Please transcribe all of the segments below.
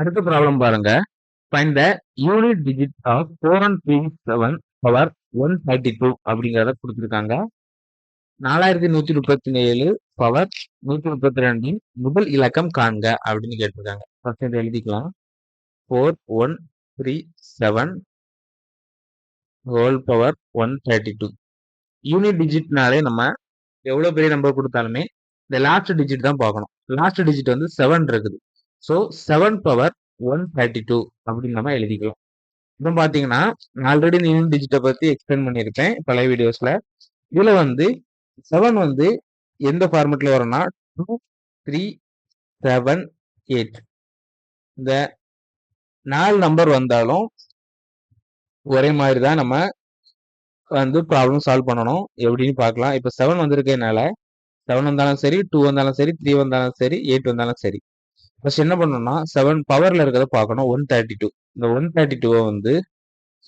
அடுத்த ப்ராப்ளம் பாருங்க. Find the unit digit of 4 and 3 power 132 அப்படிங்கிறத கொடுத்துருக்காங்க. 4137 பவர் 132 முதல் இலக்கம் காண்க அப்படின்னு கேட்டிருக்காங்க. ஃபர்ஸ்ட் இதை எழுதிக்கலாம். 4137 ஹோல் பவர் 132. யூனிட் டிஜிட்னாலே நம்ம எவ்வளவு பெரிய நம்பர் கொடுத்தாலுமே இந்த லாஸ்ட் டிஜிட் தான் பார்க்கணும். லாஸ்ட் டிஜிட் வந்து 7 இருக்குது. ஸோ 7 பவர் 132 அப்படின்னு நம்ம எழுதிக்கலாம். இப்போ பார்த்தீங்கன்னா ஆல்ரெடி இந்த யூனிட் டிஜிட்டை பற்றி எக்ஸ்பிளைன் பண்ணியிருப்பேன் பழைய வீடியோஸ்ல. இதுல வந்து 7 வந்து எந்த ஃபார்மெட்ல வரும்னா 2 3 7 8 இந்த 4 நம்பர் வந்தாலும் ஒரே மாதிரி தான் நம்ம வந்து ப்ராப்ளம் சால்வ் பண்ணணும். எப்படின்னு பார்க்கலாம். இப்போ 7 வந்திருக்கனால 7 வந்தாலும் சரி, 2 வந்தாலும் சரி, 3 வந்தாலும் சரி, 8 வந்தாலும் சரி, ஃபர்ஸ்ட் என்ன பண்ணணும்னா 7 பவர்ல இருக்கிறத பார்க்கணும். 132. இந்த 132 வந்து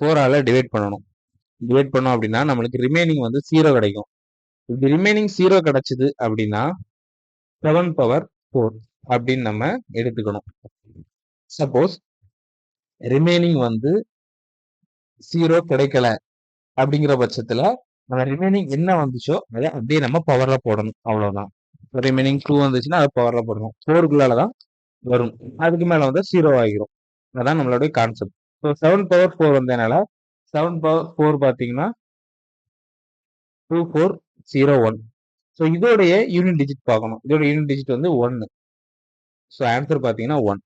4ஆல டிவைட் பண்ணணும். டிவைட் பண்ணோம் அப்படின்னா நம்மளுக்கு ரிமைனிங் வந்து 0 கிடைக்கும். இப்படி ரிமைனிங் 0 கிடைச்சது அப்படின்னா 7 பவர் 4 அப்படின்னு நம்ம எடுத்துக்கணும். சப்போஸ் ரிமைனிங் வந்து 0 கிடைக்கல அப்படிங்கிற பட்சத்துல நம்ம ரிமைனிங் என்ன வந்துச்சோ அதை அப்படியே நம்ம பவர்ல போடணும். அவ்வளவுதான். ரிமைனிங் 2 வந்துச்சுன்னா அதை பவர்ல போடணும். 4க்குள்ளாலதான் வரும். அதுக்கு மேல வந்து 0 ஆகிரும். அதான் நம்மளுடைய கான்செப்ட். ஸோ 7 பவர் 4 வந்ததுனால 7 பவர் 4 பார்த்தீங்கன்னா 2401. ஸோ இதோடைய யூனிட் டிஜிட் பார்க்கணும். இதோட யூனிட் டிஜிட் வந்து 1. ஸோ ஆன்சர் பார்த்தீங்கன்னா 1.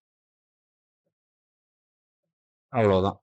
அவ்வளவுதான்.